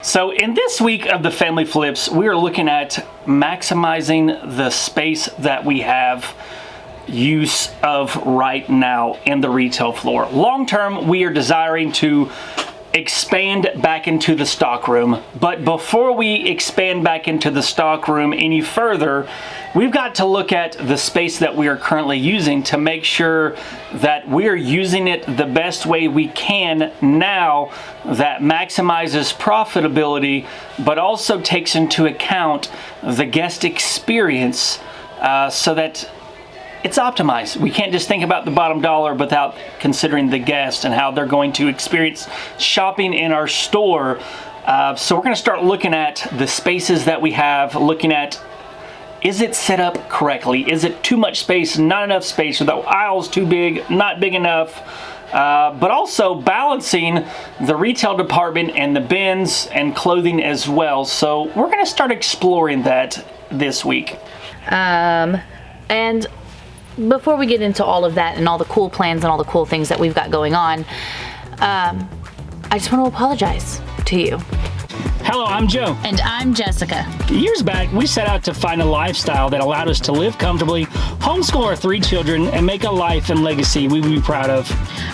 So in this week of the Family Flips, we are looking at maximizing the space that we have use of right now in the retail floor. Long term, we are desiring to expand back into the stockroom, but before we expand back into the stockroom any further, we've got to look at the space that we are currently using to make sure that we're using it the best way we can now that maximizes profitability, but also takes into account the guest experience so that it's optimized. We can't just think about the bottom dollar without considering the guest and how they're going to experience shopping in our store. So we're going to start looking at the spaces that we have, looking at, is it set up correctly? Is it too much space, not enough space? Are the aisles too big, not big enough? But also balancing the retail department and the bins and clothing as well. So we're going to start exploring that this week. And before we get into all of that and all the cool plans and all the cool things that we've got going on, I just want to apologize to you. Hello, I'm Joe. And I'm Jessica. Years back, we set out to find a lifestyle that allowed us to live comfortably, homeschool our 3 children, and make a life and legacy we would be proud of.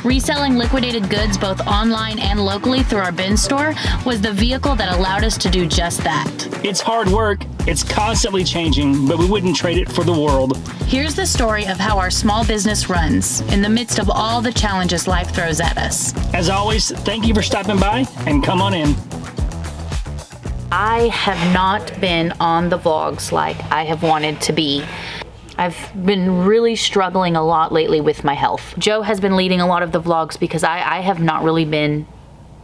Reselling liquidated goods both online and locally through our bin store was the vehicle that allowed us to do just that. It's hard work, it's constantly changing, but we wouldn't trade it for the world. Here's the story of how our small business runs in the midst of all the challenges life throws at us. As always, thank you for stopping by, and come on in. I have not been on the vlogs like I have wanted to be. I've been really struggling a lot lately with my health. Joe has been leading a lot of the vlogs because I have not really been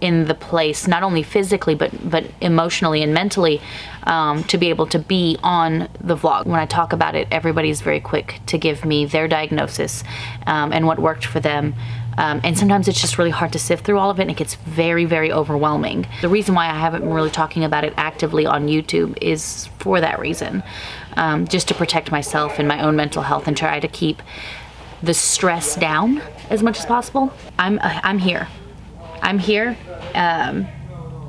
in the place, not only physically, but emotionally and mentally, to be able to be on the vlog. When I talk about it, everybody's very quick to give me their diagnosis and what worked for them. And sometimes it's just really hard to sift through all of it, and it gets very, very overwhelming. The reason why I haven't been really talking about it actively on YouTube is for that reason. Just to protect myself and my own mental health and try to keep the stress down as much as possible. I'm here. I'm here.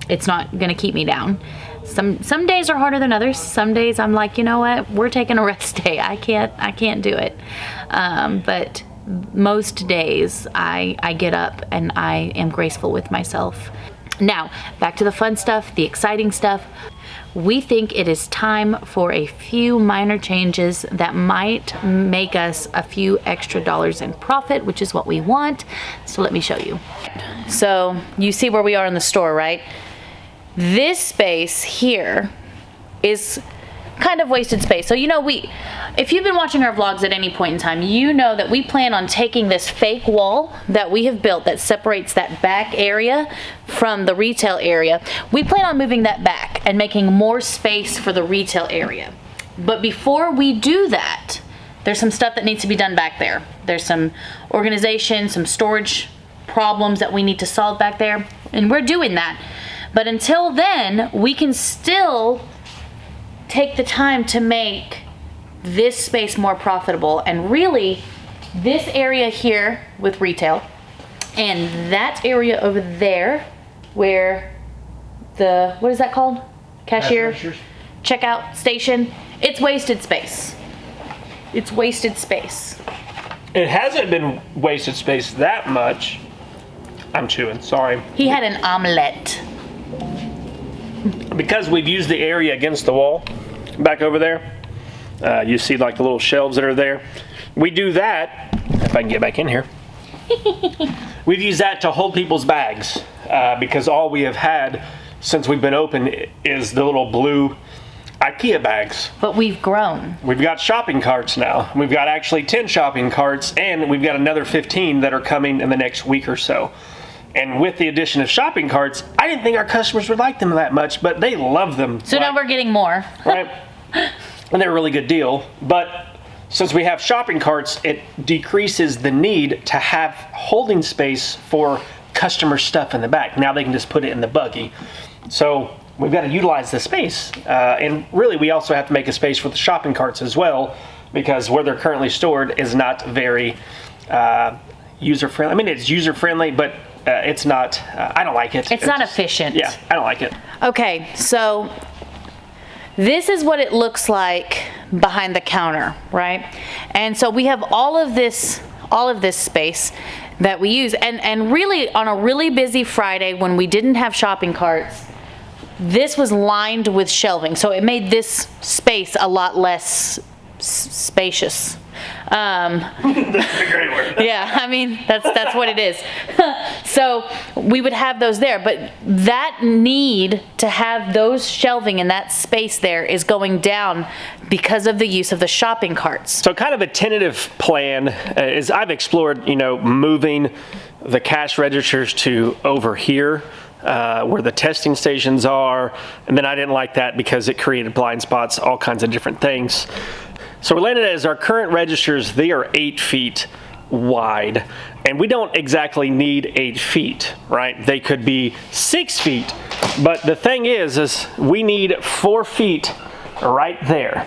It's not gonna keep me down. Some days are harder than others. Some days I'm like, you know what? We're taking a rest day. I can't do it. But most days I get up and I am graceful with myself. Now, back to the fun stuff, the exciting stuff. We think it is time for a few minor changes that might make us a few extra dollars in profit, which is what we want. So let me show you. So you see where we are in the store, right? This space here is kind of wasted space. So, you know, if you've been watching our vlogs at any point in time, you know that we plan on taking this fake wall that we have built that separates that back area from the retail area. We plan on moving that back and making more space for the retail area. But before we do that, there's some stuff that needs to be done back there. There's some organization, some storage problems that we need to solve back there, and we're doing that. But until then, we can still take the time to make this space more profitable, and really this area here with retail and that area over there where the, what is that called? Cashier? Checkout station. It's wasted space. It's wasted space. It hasn't been wasted space that much. I'm chewing, sorry. He had an omelet. Because we've used the area against the wall back over there. You see like the little shelves that are there. We do that, if I can get back in here. We've used that to hold people's bags because all we have had since we've been open is the little blue IKEA bags. But we've grown. We've got shopping carts now. We've got actually 10 shopping carts, and we've got another 15 that are coming in the next week or so. And with the addition of shopping carts, I didn't think our customers would like them that much, but they love them. So now we're getting more. Right? And they're a really good deal. But since we have shopping carts, it decreases the need to have holding space for customer stuff in the back. Now they can just put it in the buggy. So we've got to utilize the space. And really, we also have to make a space for the shopping carts as well, because where they're currently stored is not very user-friendly. I mean, it's user-friendly, but it's not, I don't like it. It's not efficient. Yeah, I don't like it. Okay, so this is what it looks like behind the counter, right? And so we have all of this space that we use. And really, on a really busy Friday when we didn't have shopping carts, this was lined with shelving. So it made this space a lot less spacious. That's a great word. Yeah, I mean, that's what it is. So we would have those there, but that need to have those shelving in that space there is going down because of the use of the shopping carts. So kind of a tentative plan is I've explored, moving the cash registers to over here, where the testing stations are, and then I didn't like that because it created blind spots, all kinds of different things. So we landed as our current registers, they are 8 feet wide, and we don't exactly need 8 feet, right? They could be 6 feet, but the thing is we need 4 feet right there,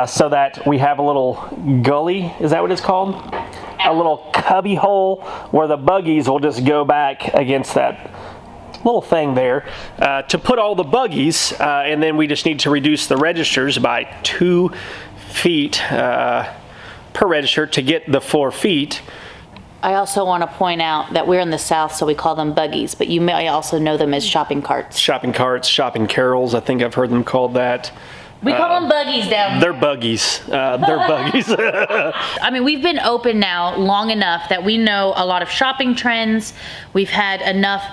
so that we have a little gully, is that what it's called? A little cubby hole where the buggies will just go back against that little thing there to put all the buggies, and then we just need to reduce the registers by 2 feet per register to get the 4 feet. I also want to point out that we're in the South, so we call them buggies, but you may also know them as shopping carts. Shopping carts, shopping carols, I think I've heard them called that. We call them buggies down here. They're buggies. They're buggies. I mean, we've been open now long enough that we know a lot of shopping trends. We've had enough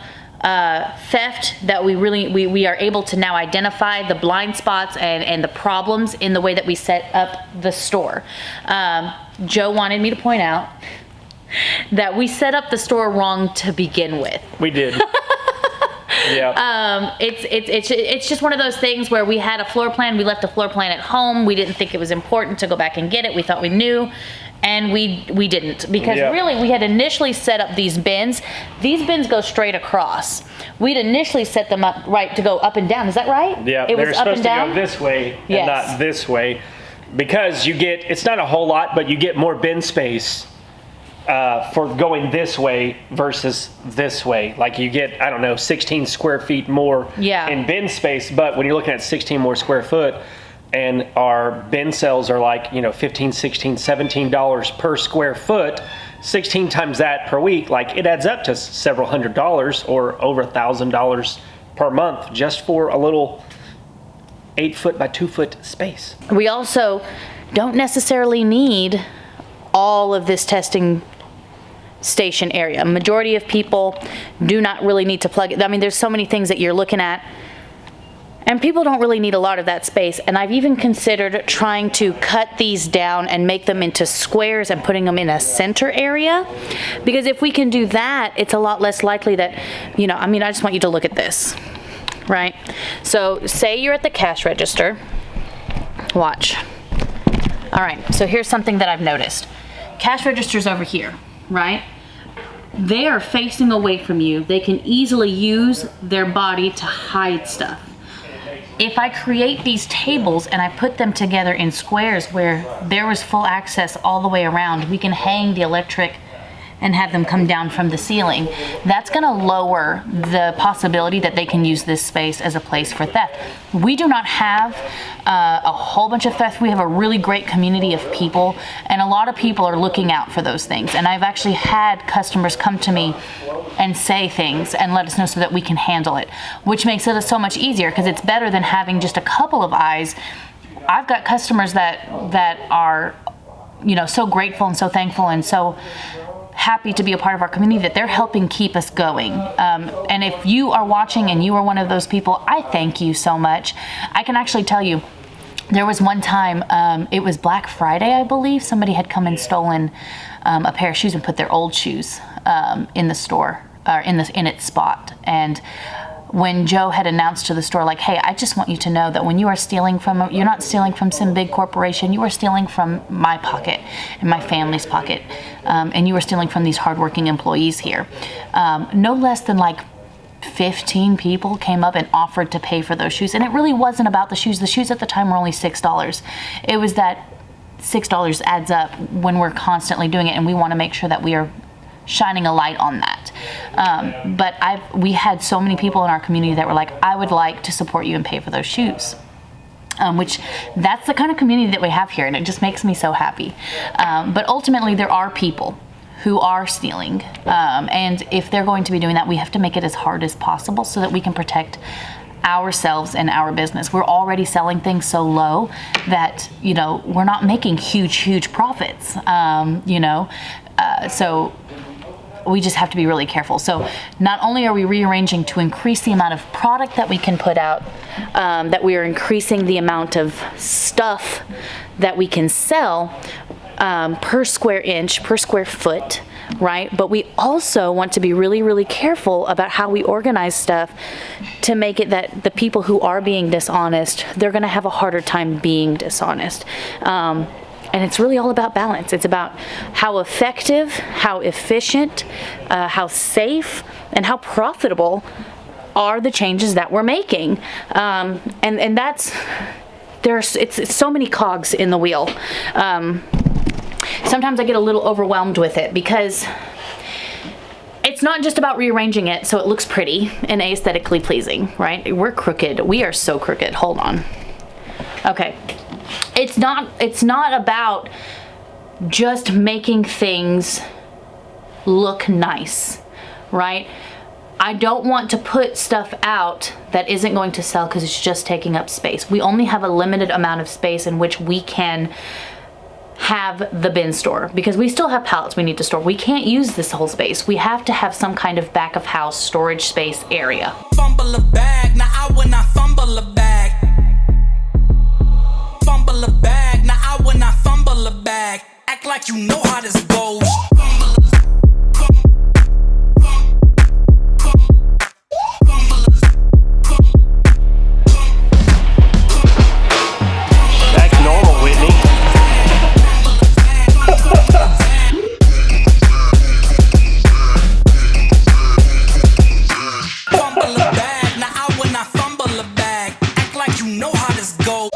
theft that we are able to now identify the blind spots and the problems in the way that we set up the store. Joe wanted me to point out that we set up the store wrong to begin with. We did. Yeah. It's just one of those things where we had a floor plan. We left a floor plan at home. We didn't think it was important to go back and get it. We thought we knew. And we didn't, because really we had initially set up these bins. These bins go straight across. We'd initially set them up right to go up and down. Is that right? Yeah, it was they're up supposed and down? to go this way and not this way, because you get, it's not a whole lot, but you get more bin space for going this way versus this way. Like you get, I don't know, 16 square feet more in bin space, but when you're looking at 16 more square foot, and our bin sales are like, $15, $16, $17 per square foot, 16 times that per week, like it adds up to several $100s or over $1,000 per month just for a little 8 foot by 2 foot space. We also don't necessarily need all of this testing station area. Majority of people do not really need to plug it. I mean, there's so many things that you're looking at, and people don't really need a lot of that space. And I've even considered trying to cut these down and make them into squares and putting them in a center area. Because if we can do that, it's a lot less likely that, I just want you to look at this, right? So say you're at the cash register. Watch. All right, so here's something that I've noticed. Cash register's over here, right? They are facing away from you. They can easily use their body to hide stuff. If I create these tables and I put them together in squares where there was full access all the way around, we can hang the electric and have them come down from the ceiling. That's gonna lower the possibility that they can use this space as a place for theft. We do not have a whole bunch of theft. We have a really great community of people, and a lot of people are looking out for those things. And I've actually had customers come to me and say things and let us know so that we can handle it, which makes it so much easier, because it's better than having just a couple of eyes. I've got customers that are, so grateful and so thankful and so happy to be a part of our community that they're helping keep us going. And if you are watching and you are one of those people, I thank you so much. I can actually tell you, there was one time, it was Black Friday, I believe. Somebody had come and stolen a pair of shoes and put their old shoes in the store, or in its spot. And when Joe had announced to the store, like, hey, I just want you to know that when you are stealing from, you're not stealing from some big corporation, you are stealing from my pocket and my family's pocket. And you are stealing from these hardworking employees here. No less than like 15 people came up and offered to pay for those shoes. And it really wasn't about the shoes. The shoes at the time were only $6. It was that $6 adds up when we're constantly doing it, and we want to make sure that we are shining a light on that. But we had so many people in our community that were like, I would like to support you and pay for those shoes. Which that's the kind of community that we have here, and it just makes me so happy. But ultimately, there are people who are stealing, and if they're going to be doing that, we have to make it as hard as possible so that we can protect ourselves and our business. We're already selling things so low that, you know, we're not making huge profits, so we just have to be really careful. So not only are we rearranging to increase the amount of product that we can put out, that we are increasing the amount of stuff that we can sell per square inch, per square foot, right? But we also want to be really careful about how we organize stuff to make it that the people who are being dishonest, they're going to have a harder time being dishonest. And it's really all about balance. It's about how effective, how efficient, how safe, and how profitable are the changes that we're making. And that's, it's so many cogs in the wheel. Sometimes I get a little overwhelmed with it because it's not just about rearranging it so it looks pretty and aesthetically pleasing, right? We're crooked. We are so crooked. Hold on. Okay. It's not about just making things look nice, right? I don't want to put stuff out that isn't going to sell because it's just taking up space. We only have a limited amount of space in which we can have the bin store because we still have pallets we need to store. We can't use this whole space. We have to have some kind of back of house storage space area. Fumble a bag, now I will not fumble a bag. Fumble a bag, now I will not fumble a bag. Act like you know how this goes. That's normal, Whitney. Fumble a bag, now I will not fumble a bag. Act like you know how this goes.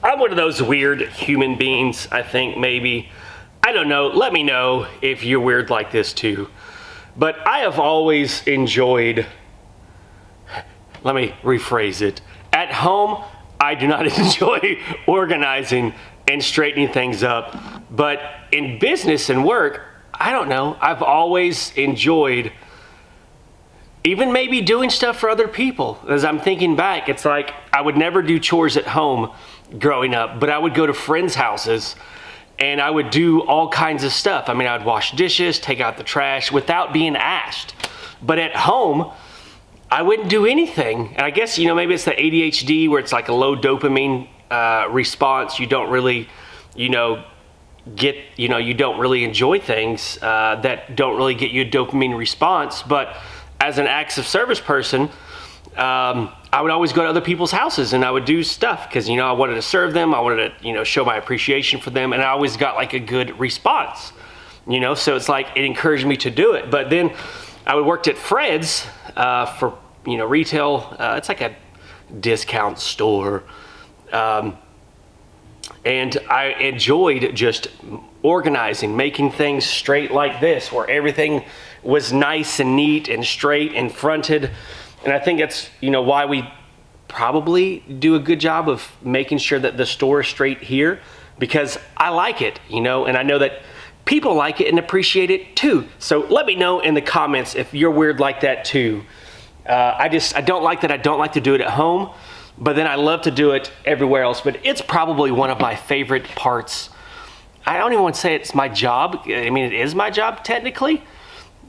I'm one of those weird human beings, I think, maybe. I don't know. Let me know if you're weird like this too. But I have always enjoyed, let me rephrase it. At home, I do not enjoy organizing and straightening things up. But in business and work, I don't know. I've always enjoyed even maybe doing stuff for other people. As I'm thinking back, it's like I would never do chores at home growing up, but I would go to friends' houses and I would do all kinds of stuff. I mean, I'd wash dishes, take out the trash without being asked. But at home, I wouldn't do anything. And I guess, you know, maybe it's the ADHD where it's like a low dopamine response. You don't really, you don't really enjoy things that don't really get you a dopamine response. But as an acts of service person, I would always go to other people's houses and I would do stuff because, I wanted to serve them. I wanted to, show my appreciation for them. And I always got like a good response, so it's like it encouraged me to do it. But then I would work at Fred's for, retail. It's like a discount store. And I enjoyed just organizing, making things straight like this, where everything was nice and neat and straight and fronted. And I think that's, why we probably do a good job of making sure that the store is straight here, because I like it, and I know that people like it and appreciate it too. So let me know in the comments if you're weird like that too. I don't like that. I don't like to do it at home, but then I love to do it everywhere else. But it's probably one of my favorite parts. I don't even want to say it's my job. I mean, it is my job technically.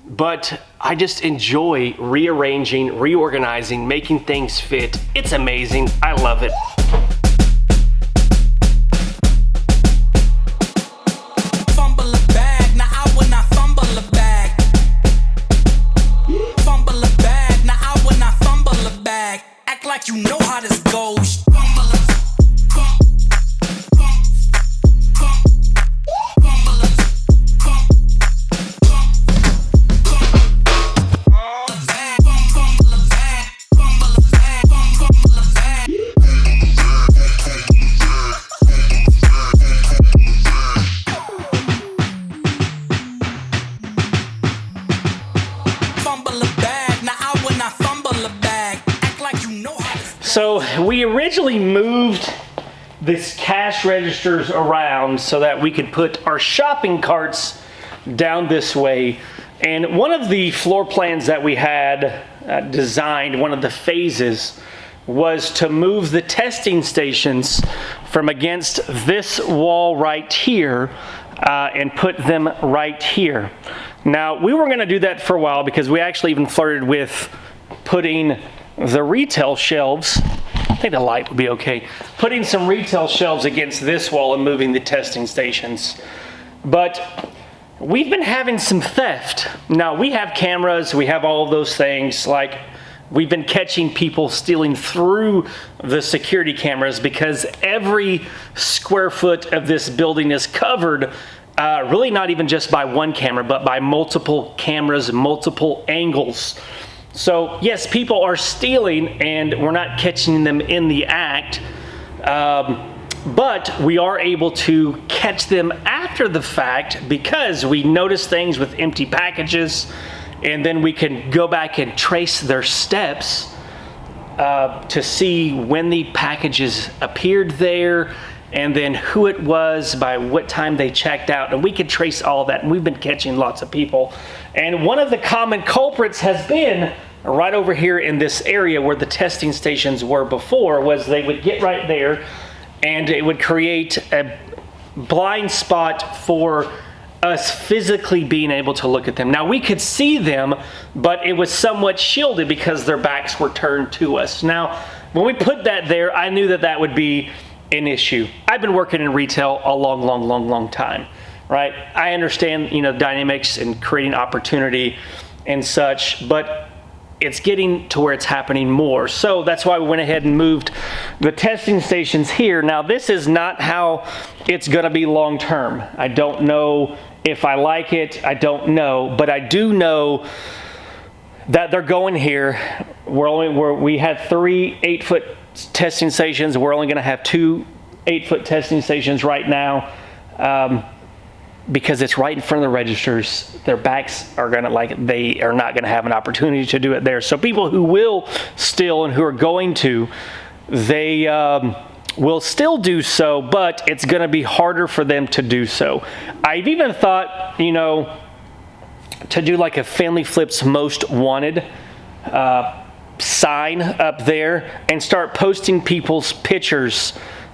But I just enjoy rearranging, reorganizing, making things fit. It's amazing. I love it. Fumble a bag, now I will not fumble a bag. Fumble a bag, now I will not fumble a bag. Act like you know how this goes. So we originally moved this cash registers around so that we could put our shopping carts down this way. And one of the floor plans that we had designed, one of the phases, was to move the testing stations from against this wall right here and put them right here. Now, we were going to do that for a while because we actually even flirted with putting the retail shelves, I think the light would be okay, putting some retail shelves against this wall and moving the testing stations. But we've been having some theft. Now, we have cameras, we have all of those things, like we've been catching people stealing through the security cameras because every square foot of this building is covered, really not even just by one camera, but by multiple cameras, multiple angles. So yes, people are stealing and we're not catching them in the act, but we are able to catch them after the fact because we notice things with empty packages, and then we can go back and trace their steps to see when the packages appeared there and then who it was, by what time they checked out, and we can trace all that, and we've been catching lots of people. And one of the common culprits has been right over here in this area where the testing stations were before, was they would get right there and it would create a blind spot for us physically being able to look at them. Now, we could see them, but it was somewhat shielded because their backs were turned to us. Now, when we put that there, I knew that that would be an issue. I've been working in retail a long time, right? I understand, dynamics and creating opportunity and such, but it's getting to where it's happening more. So that's why we went ahead and moved the testing stations here. Now, this is not how it's going to be long term. I don't know if I like it. I don't know, but I do know that they're going here. We had 3 8-foot testing stations. We're only going to have 2 8-foot testing stations right now. Because it's right in front of the registers. Their backs are they are not gonna have an opportunity to do it there. So people who will steal and who are going to, they will still do so, but it's gonna be harder for them to do so. I've even thought, to do like a Family Flips Most Wanted sign up there and start posting people's pictures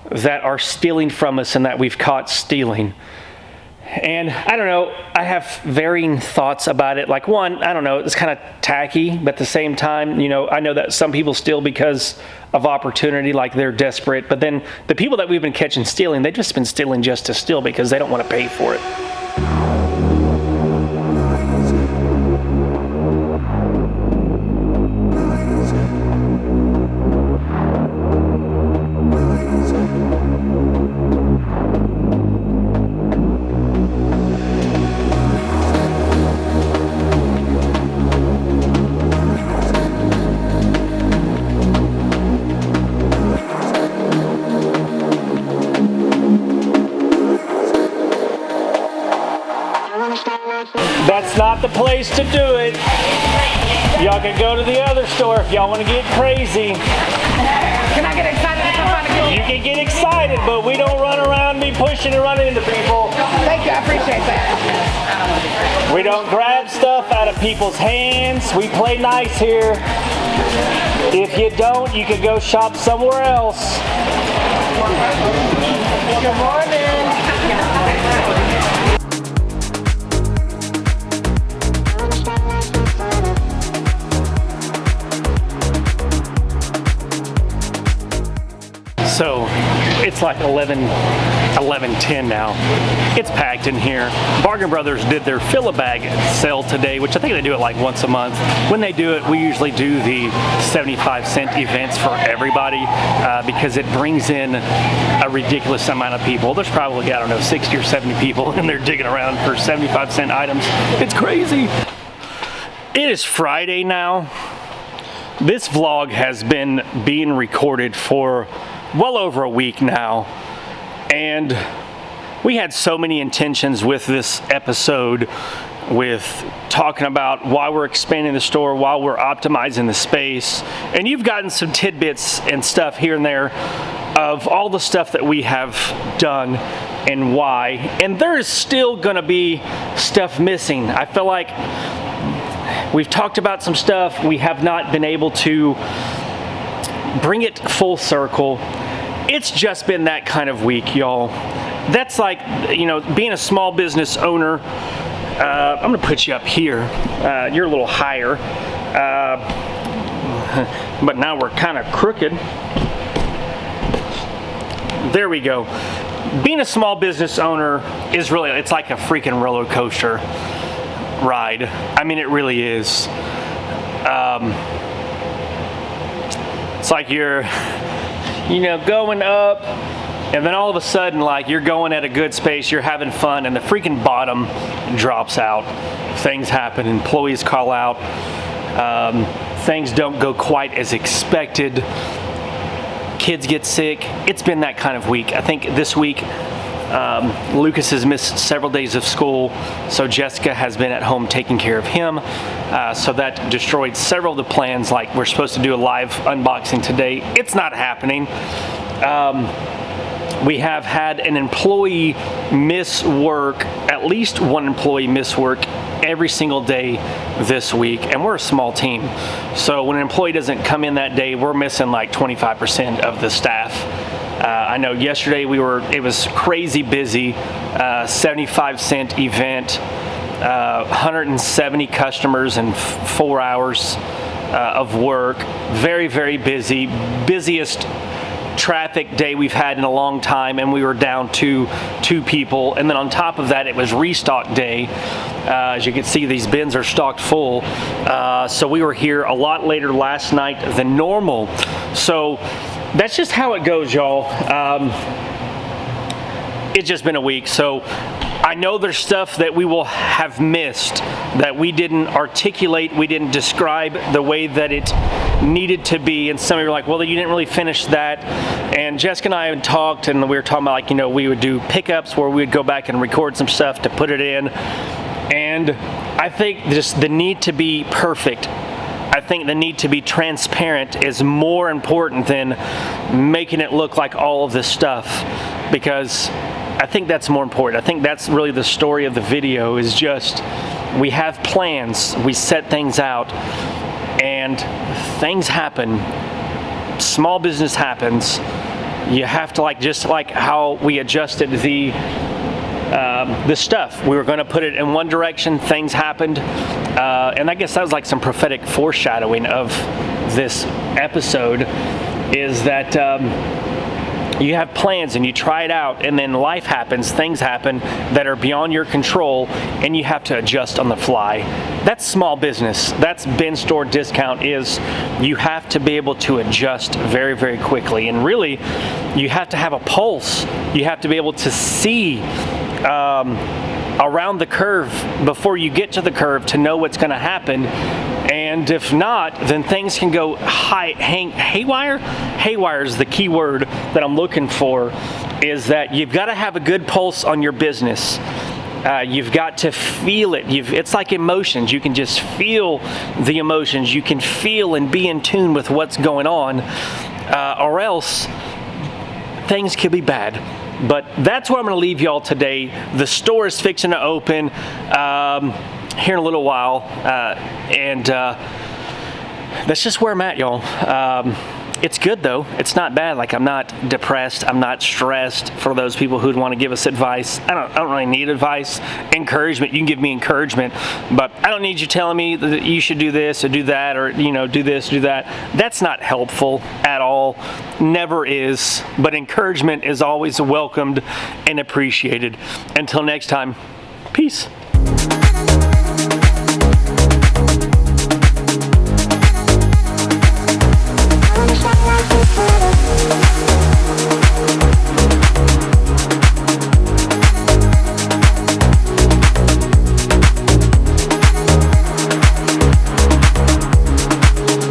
that are stealing from us and that we've caught stealing. And I don't know, I have varying thoughts about it. Like, one, I don't know, it's kind of tacky, but at the same time, I know that some people steal because of opportunity, like they're desperate. But then the people that we've been catching stealing, they've just been stealing just to steal because they don't want to pay for it. That's not the place to do it. Y'all can go to the other store if y'all want to get crazy. Can I get excited? You can get excited, but we don't run around and be pushing and running into people. Thank you, I appreciate that. We don't grab stuff out of people's hands. We play nice here. If you don't, you can go shop somewhere else. Good morning. So it's like 11:10 now. It's packed in here. Bargain Brothers did their fill-a-bag sale today, which I think they do it like once a month. When they do it, we usually do the 75-cent events for everybody because it brings in a ridiculous amount of people. There's probably, 60 or 70 people in there digging around for 75-cent items. It's crazy. It is Friday now. This vlog has been being recorded for well over a week now, and we had so many intentions with this episode. with talking about why we're expanding the store, why we're optimizing the space. And you've gotten some tidbits and stuff here and there of all the stuff that we have done and why. And there is still gonna be stuff missing. I feel like we've talked about some stuff. We have not been able to bring it full circle. It's just been that kind of week, y'all. That's like, you know, being a small business owner. I'm gonna put you up here. You're a little higher. But now we're kind of crooked. There we go. Being a small business owner is really, it's like a freaking roller coaster ride. I mean, it really is. It's like you're, you know, going up, and then all of a sudden, like, you're going at a good space, you're having fun, and the freaking bottom drops out. Things happen, employees call out, things don't go quite as expected, kids get sick. It's been that kind of week. I think this week, Lucas has missed several days of school, so Jessica has been at home taking care of him. So that destroyed several of the plans. Like, we're supposed to do a live unboxing today. It's not happening. We have had an employee miss work, at least one employee miss work every single day this week, and we're a small team. So when an employee doesn't come in that day, we're missing like 25% of the staff. I know yesterday it was crazy busy, 75-cent event, 170 customers in 4 hours of work. Very, very busy, busiest traffic day we've had in a long time, and we were down to 2 people. And then on top of that, it was restock day. As you can see, these bins are stocked full. So we were here a lot later last night than normal. So that's just how it goes, y'all. It's just been a week. So I know there's stuff that we will have missed, that we didn't articulate, we didn't describe the way that it needed to be. And some of you are like, well, you didn't really finish that. And Jessica and I had talked, and we were talking about, like, you know, we would do pickups where we would go back and record some stuff to put it in. And I think just the need to be perfect, I think the need to be transparent is more important than making it look like all of this stuff, because I think that's more important. I think that's really the story of the video, is just we have plans, we set things out, and things happen. Small business happens. You have to, like, just like how we adjusted the stuff. We were going to put it in one direction, things happened, and I guess that was like some prophetic foreshadowing of this episode, is that you have plans and you try it out, and then life happens, things happen that are beyond your control, and you have to adjust on the fly. That's small business. That's bin store discount. Is you have to be able to adjust very, very quickly, and really you have to have a pulse. You have to be able to see around the curve before you get to the curve to know what's going to happen. And if not, then things can go haywire. Haywire is the key word that I'm looking for, is that you've got to have a good pulse on your business. You've got to feel it. It's like emotions. You can just feel the emotions. You can feel and be in tune with what's going on, or else things could be bad. But that's where I'm going to leave y'all today. The store is fixing to open here in a little while, and that's just where I'm at, y'all. It's good though. It's not bad. Like, I'm not depressed. I'm not stressed. For those people who'd want to give us advice, I don't really need advice. Encouragement. You can give me encouragement, but I don't need you telling me that you should do this or do that, or, you know, do this, do that. That's not helpful at all. Never is. But encouragement is always welcomed and appreciated. Until next time, peace.